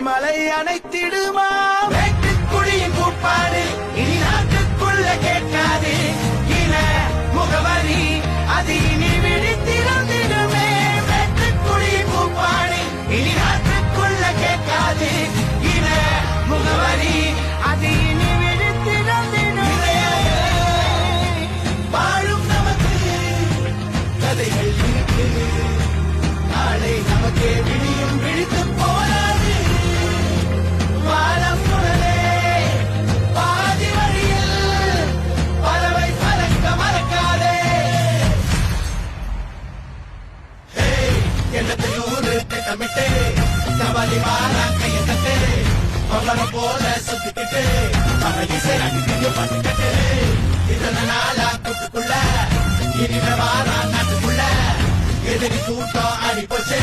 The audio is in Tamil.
மலை அணைத்திடுமா வேட்டுக்குடியின் கூப்பாடு இனி நாட்டுக்குள்ள கேட்காது இன முகவரி அது இனி விழித்திருந்திடுமே வேட்டுக்குடியின் கூப்பாடு இனி நாட்டுக்குள்ள கேட்காது இன முகவரி அது இனி விழித்திருந்திடுமே வாழும் நமக்கு கதைகள் இருக்கு நாளை நமக்கே விடியும் விழித்து போராது வானம் புனலே பாதி வழியில் பறவை பறக்க மறக்காதே எண்ணத்தையூறு திட்டமிட்டு கவலி வாரா கையை தட்டு பவர போல சுத்திக்கிட்டு இசை அடிக்கிட்டு பண்ணிக்கிட்டு இதன நாளா கூட்டுக்குள்ள இனிமே வாரா நாட்டுக்குள்ள எதிரி கூட்டம் அடிப்போச்சு